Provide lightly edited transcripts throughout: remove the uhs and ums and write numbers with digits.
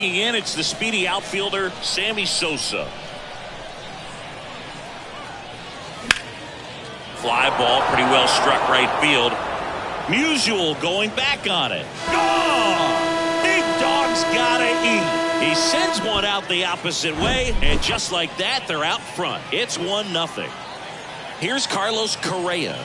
In, it's the speedy outfielder, Sammy Sosa. Fly ball, pretty well struck right field. Musial going back on it. Oh! Big dog's gotta eat. He sends one out the opposite way, and just like that, they're out front. It's 1-0. Here's Carlos Correa.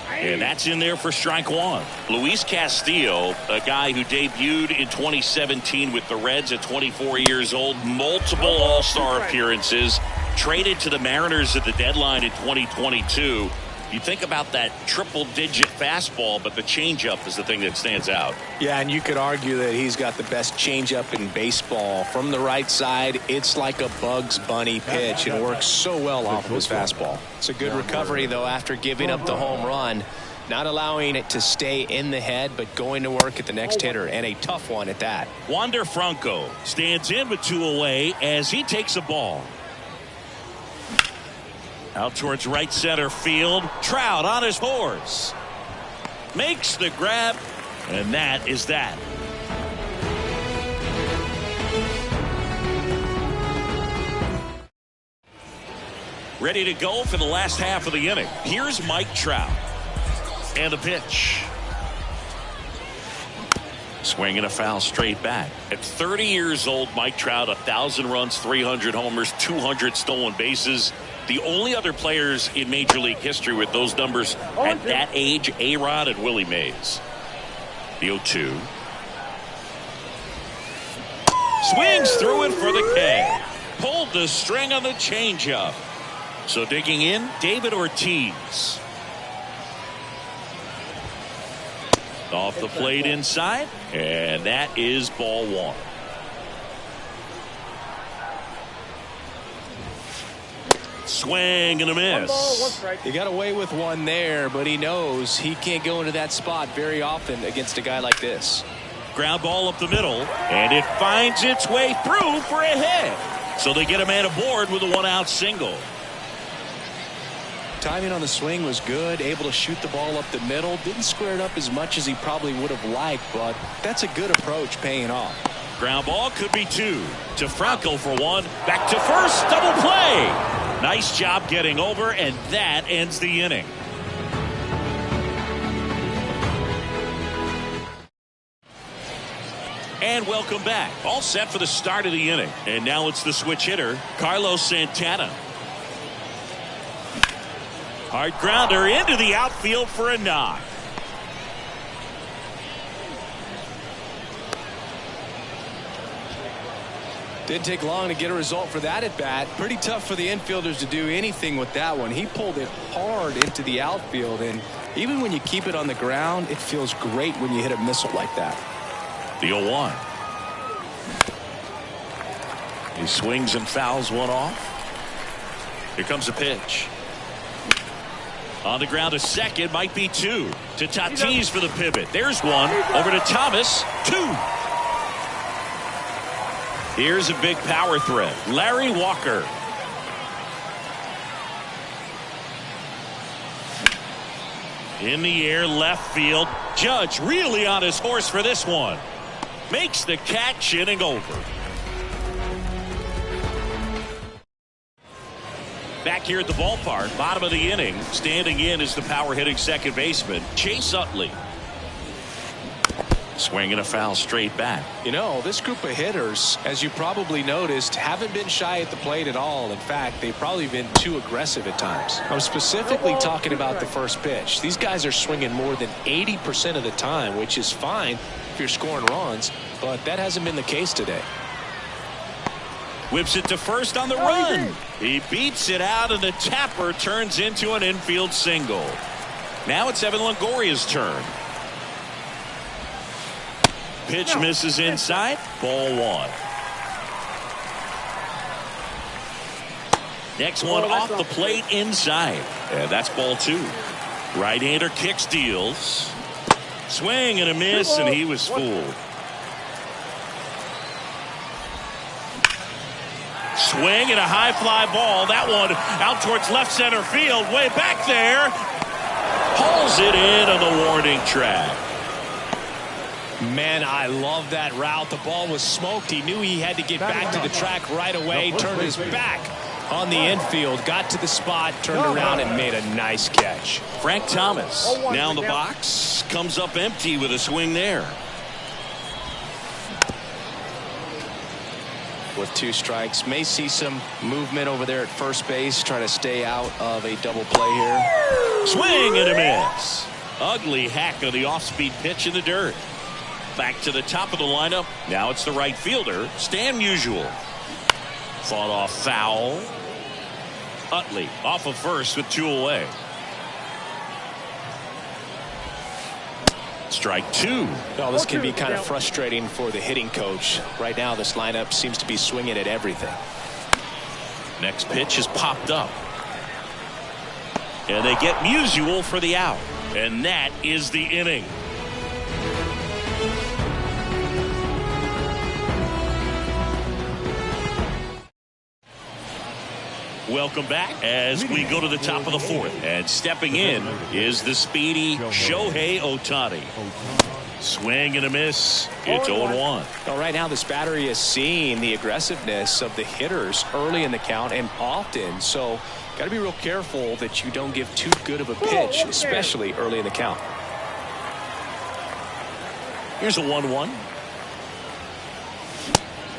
And that's in there for strike one. Luis Castillo, a guy who debuted in 2017 with the Reds at 24 years old, multiple All-Star appearances, traded to the Mariners at the deadline in 2022. You think about that triple-digit fastball, but the changeup is the thing that stands out. Yeah, and you could argue that he's got the best changeup in baseball. From the right side, it's like a Bugs Bunny pitch. It works so well off of his fastball. It's a good recovery, though, after giving up the home run. Not allowing it to stay in the head, but going to work at the next hitter, and a tough one at that. Wander Franco stands in with 2 away as he takes a ball. Out towards right center field. Trout on his horse. Makes the grab, and that is that. Ready to go for the last half of the inning. Here's Mike Trout. And a pitch. Swing and a foul straight back. At 30 years old, Mike Trout, 1,000 runs, 300 homers, 200 stolen bases. The only other players in Major League history with those numbers at that age, A-Rod and Willie Mays. The 0-2. Swings through it for the K. Pulled the string on the changeup. So digging in, David Ortiz. Off the plate inside, and that is ball one. Swing and a miss. He got away with one there, but he knows he can't go into that spot very often against a guy like this. Ground ball up the middle, and it finds its way through for a hit. So they get a man aboard with a 1-out single. Timing on the swing was good, able to shoot the ball up the middle. Didn't square it up as much as he probably would have liked, but that's a good approach paying off. Ground ball could be 2 to Franco for 1. Back to first, double play. Nice job getting over, and that ends the inning. And welcome back. All set for the start of the inning. And now it's the switch hitter, Carlos Santana. Hard grounder into the outfield for a knock. Didn't take long to get a result for that at bat. Pretty tough for the infielders to do anything with that one. He pulled it hard into the outfield, and even when you keep it on the ground, it feels great when you hit a missile like that. The 0-1. He swings and fouls one off. Here comes a pitch. On the ground to second, might be 2 to Tatis for the pivot. There's 1 over to Thomas. 2. Here's a big power threat. Larry Walker. In the air, left field. Judge really on his horse for this one. Makes the catch, inning over. Back here at the ballpark, bottom of the inning, standing in is the power hitting second baseman, Chase Utley. Swing and a foul straight back. You know, this group of hitters, as you probably noticed, haven't been shy at the plate at all. In fact, they've probably been too aggressive at times. I'm specifically talking about the first pitch. These guys are swinging more than 80% of the time, which is fine if you're scoring runs, but that hasn't been the case today. Whips it to first on the run. He beats it out, and the tapper turns into an infield single. Now it's Evan Longoria's turn. Pitch misses inside. Ball 1. Next one off the plate inside. And that's ball 2. Right-hander kicks, deals. Swing and a miss, and he was fooled. Swing and a high fly ball. That one out towards left center field. Way back there. Hauls it in on the warning track. Man, I love that route. The ball was smoked. He knew he had to get back to the track right away. Turned his back on the infield, got to the spot, turned around and made a nice catch. Frank Thomas now in the box, comes up empty with a swing there. With 2 strikes, may see some movement over there at first base, trying to stay out of a double play here. Swing and a miss. Ugly hack of the off-speed pitch in the dirt. Back to the top of the lineup. Now it's the right fielder, Stan Musial. Fought off foul. Utley off of first with 2 away. Strike 2. Oh, this can be kind of frustrating for the hitting coach. Right now, this lineup seems to be swinging at everything. Next pitch is popped up. And they get Musial for the out. And that is the inning. Welcome back as we go to the top of the 4th. And stepping in is the speedy Shohei Ohtani. Swing and a miss. It's 0-1. Well, right now, this battery is seeing the aggressiveness of the hitters early in the count and often. So, got to be real careful that you don't give too good of a pitch, especially early in the count. Here's a 1-1.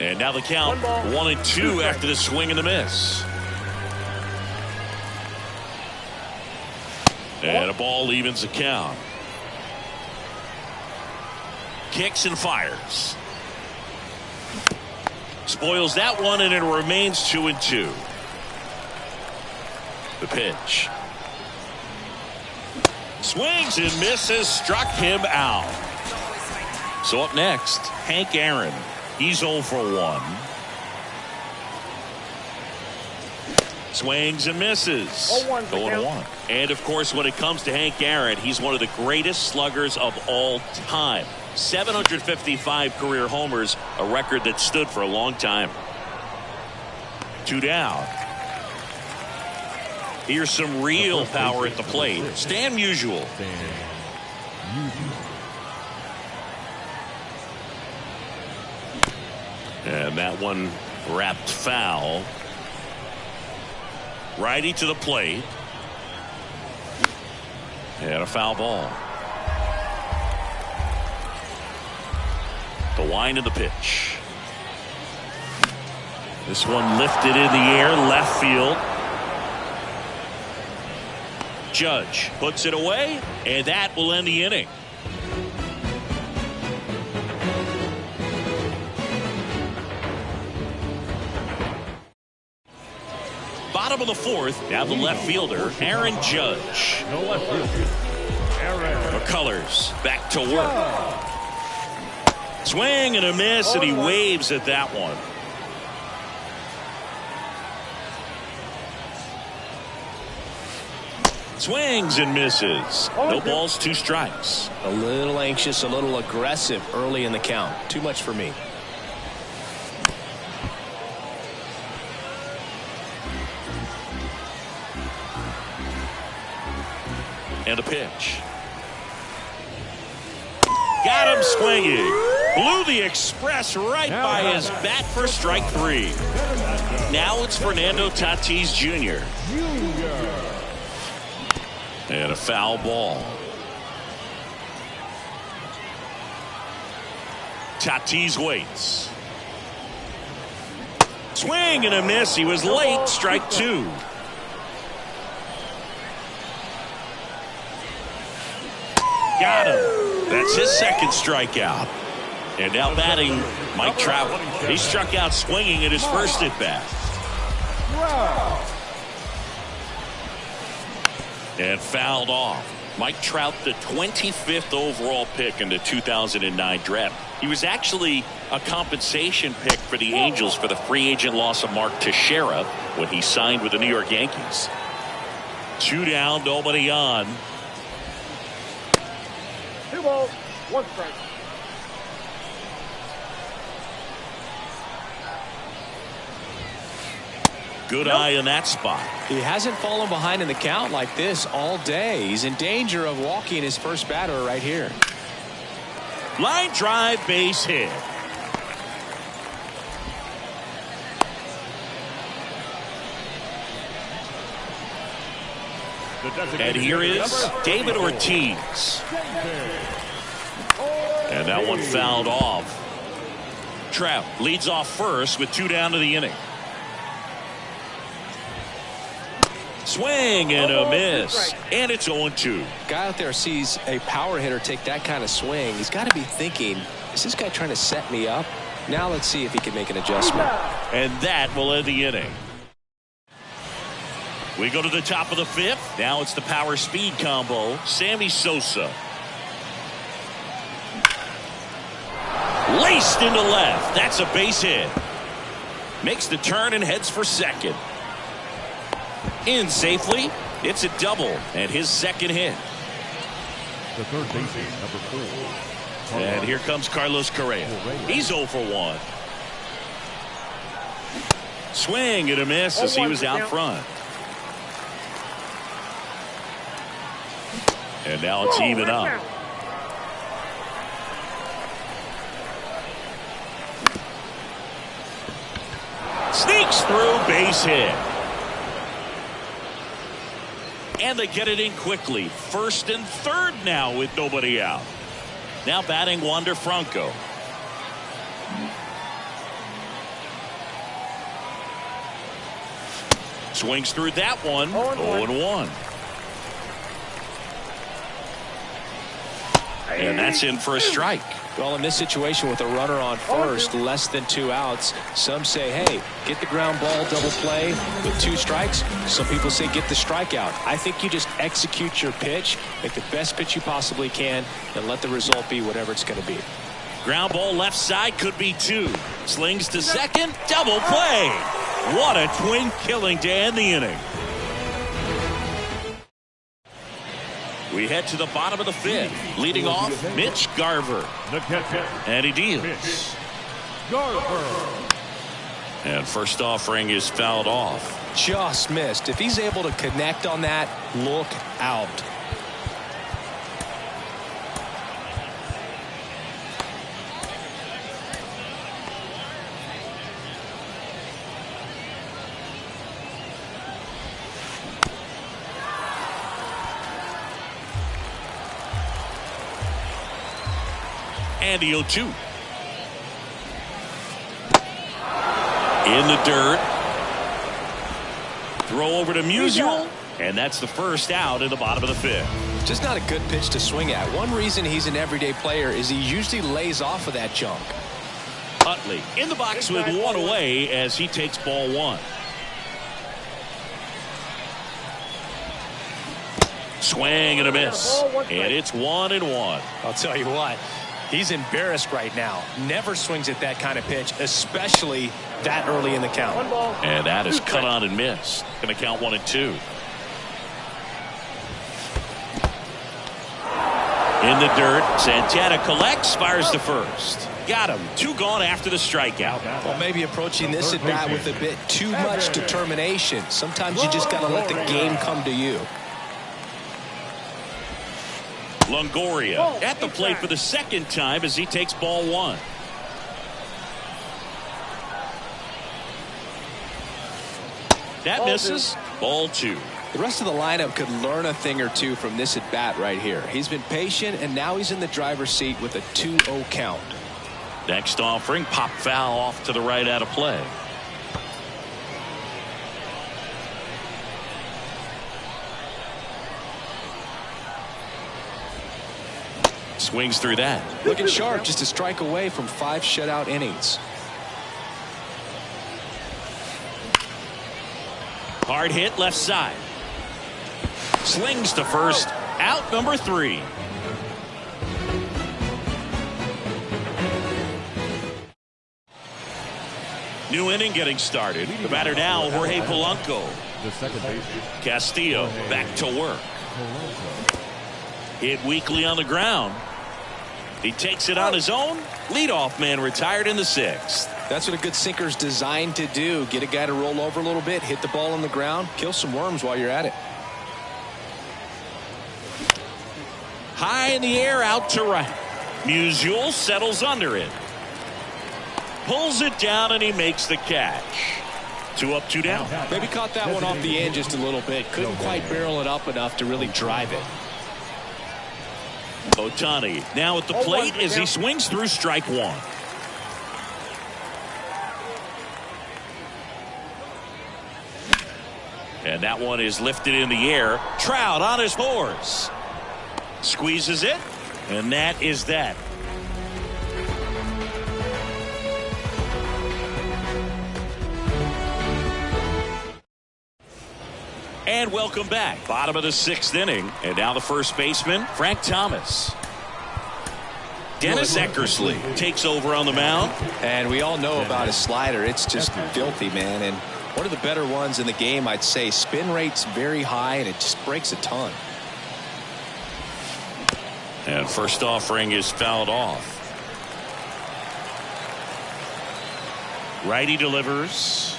And now the count 1-2 after the swing and the miss. And a ball evens the count. Kicks and fires. Spoils that one, and it remains 2-2. The pitch. Swings and misses. Struck him out. So up next, Hank Aaron. He's 0 for 1. Swings and misses. 0-1. And of course, when it comes to Hank Aaron, he's one of the greatest sluggers of all time. 755 career homers, a record that stood for a long time. 2 down. Here's some real power at the plate. Stan Musial. And that one wrapped foul. Righty to the plate. And a foul ball. The wind of the pitch. This one lifted in the air, left field. Judge puts it away, and that will end the inning. Bottom of the 4th, now the left fielder, Aaron Judge. McCullers back to work. Swing and a miss, and he waves at that one. Swings and misses. No balls, 2 strikes. A little anxious, a little aggressive early in the count. Too much for me. And a pitch. Got him swinging. Blew the express right by his bat for strike 3. Now it's Fernando Tatis Jr. And a foul ball. Tatis waits. Swing and a miss. He was late. Strike 2. Got him. That's his second strikeout. And now batting Mike Trout. He struck out swinging at his first at bat. And fouled off. Mike Trout, the 25th overall pick in the 2009 draft. He was actually a compensation pick for the Angels for the free agent loss of Mark Teixeira when he signed with the New York Yankees. 2 down, nobody on. 2 balls, 1 strike. Good eye in that spot. He hasn't fallen behind in the count like this all day. He's in danger of walking his first batter right here. Line drive, base hit. And here is David Ortiz. And that one fouled off. Trout leads off first with 2 down to the inning. Swing and a miss. And it's 0-2. Guy out there sees a power hitter take that kind of swing. He's got to be thinking, is this guy trying to set me up? Now let's see if he can make an adjustment. And that will end the inning. We go to the top of the 5th. Now it's the power speed combo. Sammy Sosa. Laced into left. That's a base hit. Makes the turn and heads for second. In safely. It's a double and his second hit. The third baseman, number 4. And here comes Carlos Correa. He's 0 for 1. Swing and a miss as he was out front. And now it's even up. Sneaks through, base hit. And they get it in quickly. First and third now with nobody out. Now batting Wander Franco. Swings through that one. 0-1. And that's in for a strike. Well, in this situation with a runner on first, less than 2 outs, some say, hey, get the ground ball, double play with 2 strikes. Some people say get the strikeout. I think you just execute your pitch, make the best pitch you possibly can, and let the result be whatever it's going to be. Ground ball left side could be 2. Slings to second, double play. What a twin killing to end the inning. We head to the bottom of the 5th. Leading off, Mitch Garver. And he deals. And first offering is fouled off. Just missed. If he's able to connect on that, look out. And the 0-2. In the dirt. Throw over to Musial. And that's the first out in the bottom of the 5th. Just not a good pitch to swing at. One reason he's an everyday player is he usually lays off of that junk. Utley in the box with 1 away as he takes ball 1. Swing and a miss. And it's 1-1. I'll tell you what. He's embarrassed right now. Never swings at that kind of pitch, especially that early in the count. And that is cut on and missed. Going to count 1-2. In the dirt, Santana collects, fires to first. Got him. 2 gone after the strikeout. Well, maybe approaching this at bat with a bit too much determination. Sometimes you just got to let the game come to you. Longoria at the plate for the second time as he takes ball 1. That misses. Ball 2. The rest of the lineup could learn a thing or two from this at bat right here. He's been patient, and now he's in the driver's seat with a 2-0 count. Next offering, pop foul off to the right out of play. Swings through that. Looking sharp, just a strike away from 5 shutout innings. Hard hit left side. Slings to first. Out number 3. New inning getting started. The batter now, Jorge Polanco. The second baseman. Castillo back to work. Hit weakly on the ground. He takes it on his own. Leadoff man retired in the 6th. That's what a good sinker's designed to do. Get a guy to roll over a little bit, hit the ball on the ground, kill some worms while you're at it. High in the air, out to right. Musial settles under it. Pulls it down and he makes the catch. 2 up, 2 down. Maybe caught that one off the end just a little bit. Couldn't quite barrel it up enough to really drive it. Ohtani now at the plate as he swings through strike 1. And that one is lifted in the air. Trout on his horse. Squeezes it. And that is that. And welcome back. Bottom of the 6th inning. And now the first baseman, Frank Thomas. Dennis Eckersley takes over on the mound. And we all know about his slider. It's just filthy, man. And one of the better ones in the game, I'd say. Spin rate's very high, and it just breaks a ton. And first offering is fouled off. Righty delivers.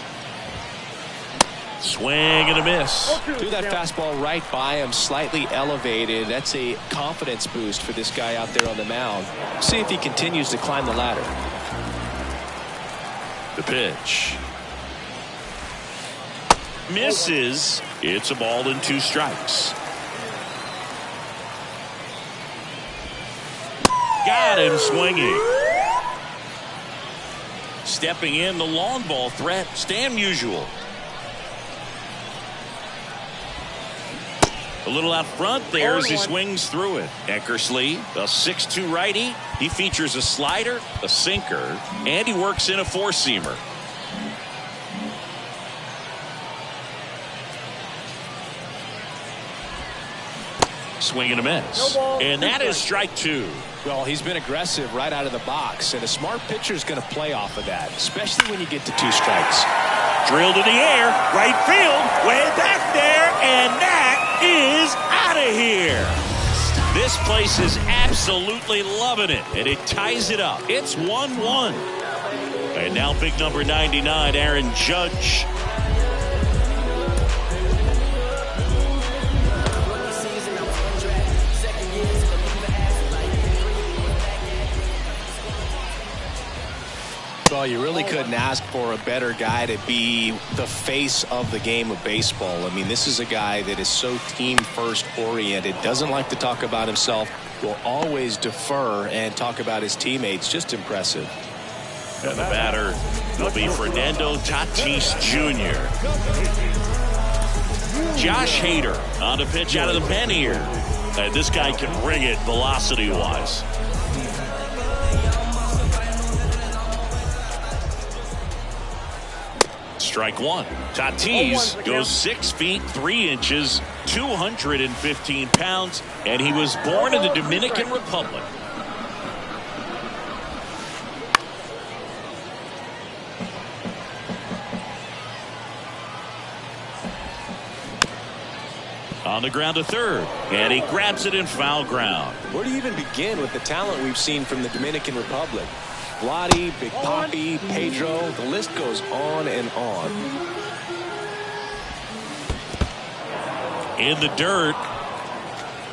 Swing and a miss. Threw that fastball right by him, slightly elevated. That's a confidence boost for this guy out there on the mound. See if he continues to climb the ladder. The pitch. Misses. It's a ball and 2 strikes. Got him swinging. Stepping in, the long ball threat, Stan Musial. A little out front there as he swings through it. Eckersley, a 6'2 righty. He features a slider, a sinker, and he works in a 4-seamer. Swing and a miss. And that is strike 2. Well, he's been aggressive right out of the box, and a smart pitcher is going to play off of that, especially when you get to 2 strikes. Drilled in the air, right field, way back there, and that is out of here. This place is absolutely loving it, and it ties it up. It's 1-1. And now big number 99, Aaron Judge. Well, you really couldn't ask for a better guy to be the face of the game of baseball. I mean, this is a guy that is so team-first oriented, doesn't like to talk about himself, will always defer and talk about his teammates. Just impressive. And the batter will be Fernando Tatis Jr. Josh Hader on the pitch out of the pen here. And this guy can bring it velocity-wise. Strike 1. Tatis goes 6 feet 3 inches, 215 pounds, and he was born in the Dominican Republic. On the ground to third, and he grabs it in foul ground. Where do you even begin with the talent we've seen from the Dominican Republic? Vladi, Big Papi, Pedro, the list goes on and on. In the dirt,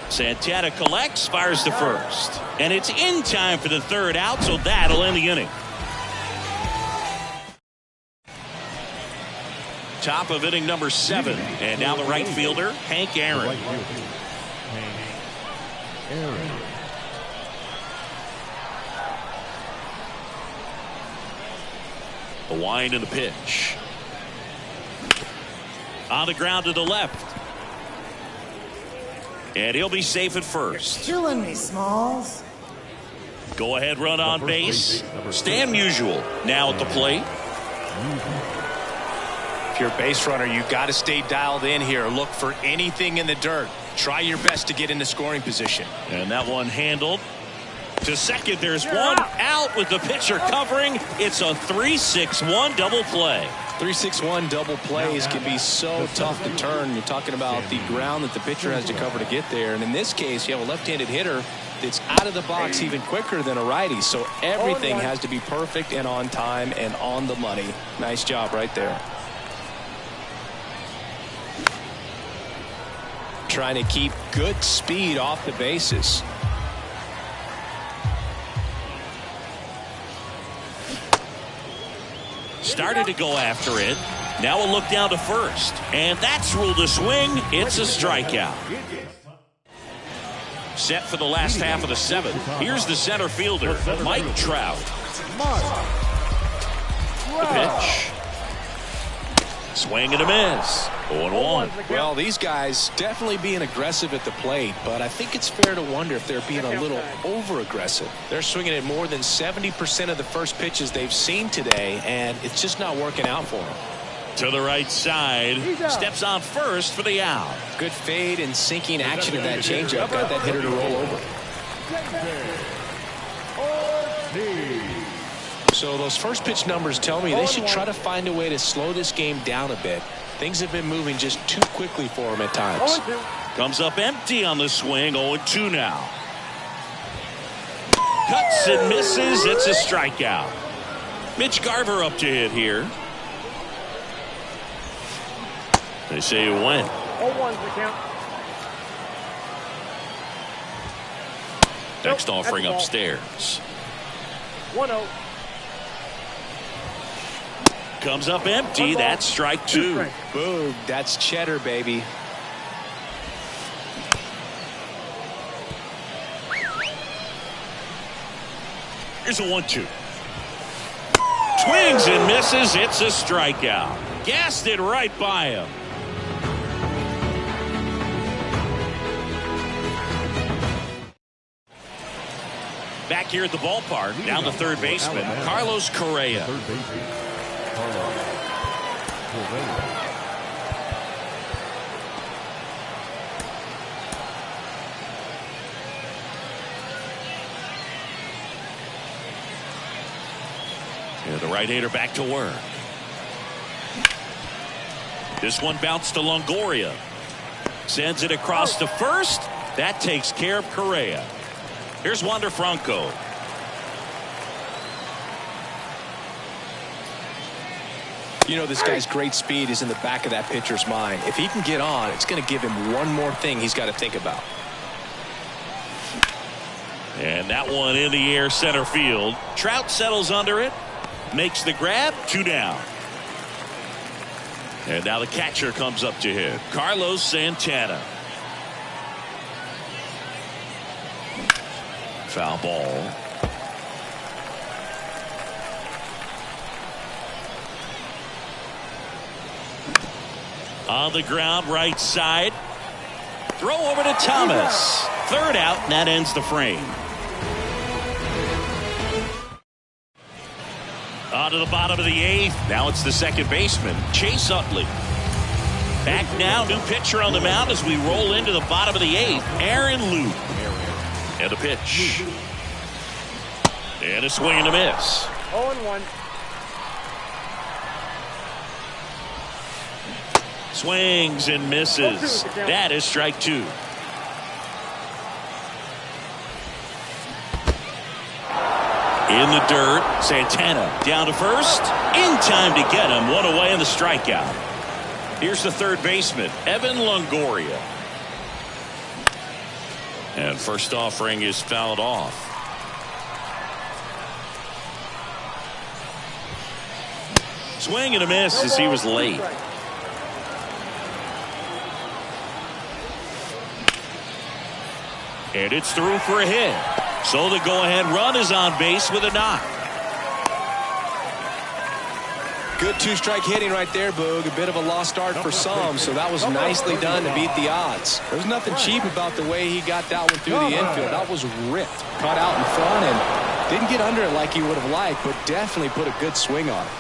Santana collects, fires to first. And it's in time for the 3rd out, so that'll end the inning. Top of inning number 7. And now the right fielder, Hank Aaron. A wind and a pitch. On the ground to the left. And he'll be safe at first. Killing me, Smalls. Go ahead run on base. Stan Musial now at the plate. If you're a base runner, you got to stay dialed in here. Look for anything in the dirt. Try your best to get into scoring position. And that one handled. To second, there's one out with the pitcher covering. It's a 3-6-1 double play. 3-6-1 double plays can be so tough to turn. You're talking about the ground that the pitcher has to cover to get there. And in this case, you have a left-handed hitter that's out of the box even quicker than a righty. So everything has to be perfect and on time and on the money. Nice job right there. Trying to keep good speed off the bases. Started to go after it. Now a look down to first. And that's ruled a swing. It's a strikeout. Set for the last half of the seventh. Here's the center fielder, Mike Trout. The pitch. Swing and a miss. 0-1. Well, these guys definitely being aggressive at the plate, but I think it's fair to wonder if they're being a little over-aggressive. They're swinging at more than 70% of the first pitches they've seen today, and it's just not working out for them. To the right side. Steps on first for the out. Good fade and sinking action of that changeup got that hitter to roll over. So those first pitch numbers tell me they should try to find a way to slow this game down a bit. Things have been moving just too quickly for him at times. Comes up empty on the swing. 0-2 now. Cuts and misses. It's a strikeout. Mitch Garver up to hit here. They say it went. 0-1's the count. Next offering upstairs. 1-0. Comes up empty. That's strike two. Boom. That's cheddar, baby. Here's a 1-2. Swings and misses. It's a strikeout. Gassed it right by him. Back here at the ballpark, down the third baseman, Carlos Correa. Third baseman, Carlos Correa. Yeah, the right-hander back to work. This one bounced to Longoria. Sends it across to first. That takes care of Correa. Here's Wander Franco. You know, this guy's great speed is in the back of that pitcher's mind. If he can get on, it's going to give him one more thing he's got to think about. And that one in the air center field. Trout settles under it. Makes the grab. 2 down. And now the catcher comes up to hit. Carlos Santana. Foul ball. On the ground, right side. Throw over to Thomas. Third out, and that ends the frame. On to the bottom of the eighth. Now it's the second baseman, Chase Utley. Back now, new pitcher on the mound as we roll into the bottom of the eighth, Aaron Loup. And a pitch. And a swing and a miss. 0-1. Swings and misses. That is strike two. In the dirt, Santana down to first. In time to get him. One away in the strikeout. Here's the third baseman, Evan Longoria. And first offering is fouled off. Swing and a miss as he was late. And it's through for a hit. So the go-ahead run is on base with a knock. Good two-strike hitting right there, Boog. A bit of a lost start for some, so that was nicely done to beat the odds. There's nothing cheap about the way he got that one through the infield. That was ripped. Caught out in front and didn't get under it like he would have liked, but definitely put a good swing on it.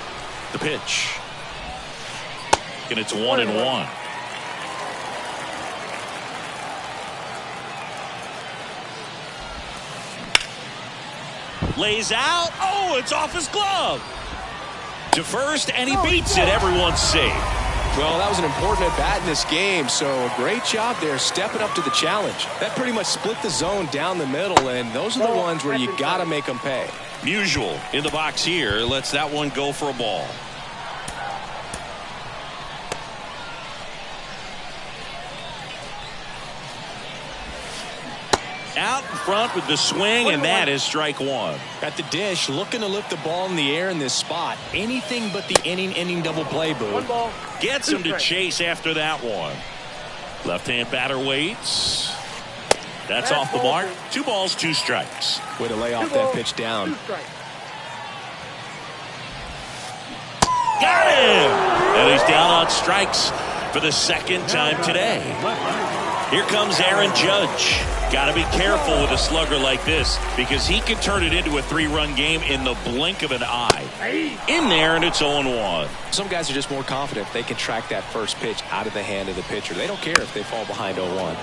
The pitch. And it's 1-1. Lays out. Oh, it's off his glove. To first, and he beats it. Everyone's safe. Well, that was an important at-bat in this game, so a great job there stepping up to the challenge. That pretty much split the zone down the middle, and those are the ones where you got to make them pay. Musial in the box here lets that one go for a ball. Out in front with the swing, and that is strike one. At the dish, looking to lift the ball in the air in this spot. Anything but the inning double play, Boo. 1 ball. Gets him to chase after that one. Left-hand batter waits. That's off the mark. 2 balls, 2 strikes. Way to lay off that pitch down. 2 strikes. Got him! And he's down on strikes for the second time today. Here comes Aaron Judge. Got to be careful with a slugger like this because he can turn it into a 3-run game in the blink of an eye. In there, and it's 0-1. Some guys are just more confident if they can track that first pitch out of the hand of the pitcher. They don't care if they fall behind 0-1.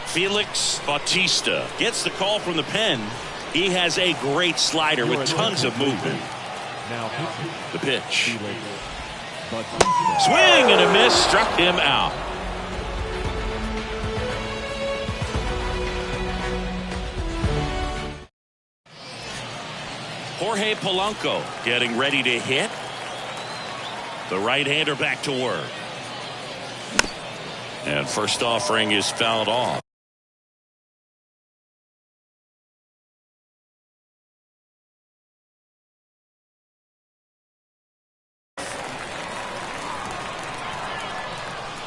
Felix Bautista gets the call from the pen. He has a great slider with tons of movement. Now The pitch. Batista. Swing and a miss, struck him out. Jorge Polanco getting ready to hit. The right-hander back to work. And first offering is fouled off.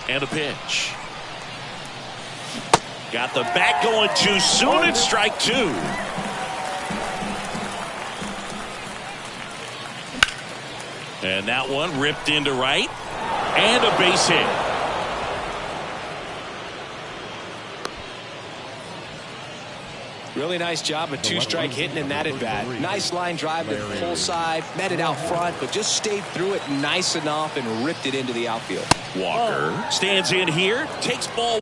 And a pitch. Got the bat going too soon. It's strike 2. And that one ripped into right. And a base hit. Really nice job of 2-strike hitting in that at bat. Nice line drive to the pull side, met it out front, but just stayed through it nice enough and ripped it into the outfield. Walker stands in here, takes ball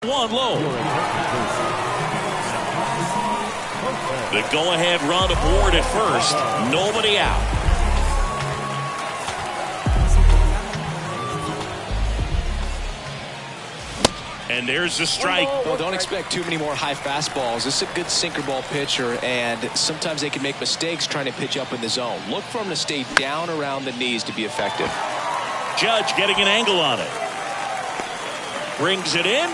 1 low. The go-ahead run aboard at first. Nobody out. And there's the strike. Well, don't expect too many more high fastballs. This is a good sinker ball pitcher, and sometimes they can make mistakes trying to pitch up in the zone. Look for him to stay down around the knees to be effective. Judge getting an angle on it. Brings it in,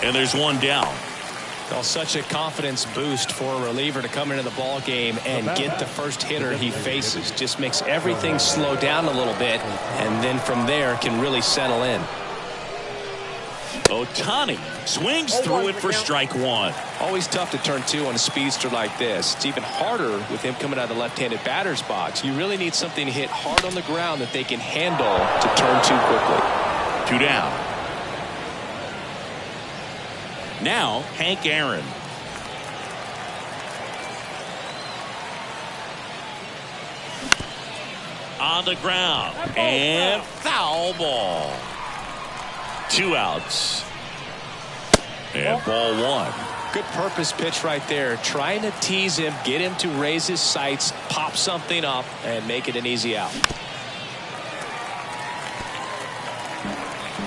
and there's one down. Well, such a confidence boost for a reliever to come into the ball game and get the first hitter he faces. Just makes everything slow down a little bit, and then from there can really settle in. Ohtani swings through it for strike 1. Always tough to turn 2 on a speedster like this. It's even harder with him coming out of the left-handed batter's box. You really need something to hit hard on the ground that they can handle to turn 2 quickly. 2 down. Now Hank Aaron. On the ground and foul ball. 2 outs. And ball 1. Good purpose pitch right there. Trying to tease him, get him to raise his sights, pop something up, and make it an easy out.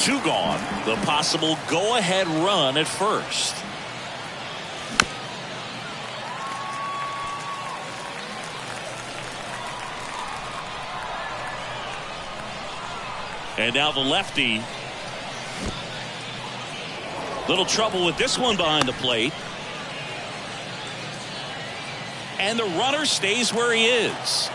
2 gone. The possible go-ahead run at first. And now the lefty. Little trouble with this one behind the plate. And the runner stays where he is.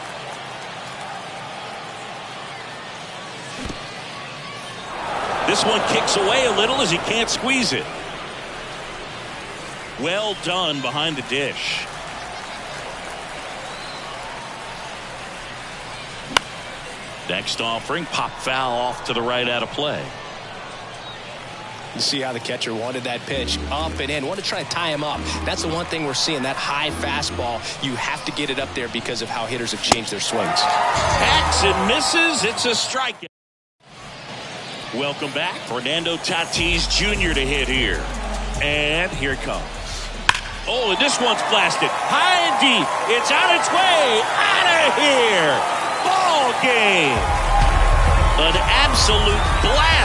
This one kicks away a little as he can't squeeze it. Well done behind the dish. Next offering, pop foul off to the right out of play. You see how the catcher wanted that pitch up and in. Want to try to tie him up. That's the one thing we're seeing, that high fastball. You have to get it up there because of how hitters have changed their swings. Hacks and misses. It's a strikeout. Welcome back. Fernando Tatis Jr. to hit here. And here it comes. Oh, and this one's blasted. High and deep. It's on its way. Out of here. Ball game. An absolute blast.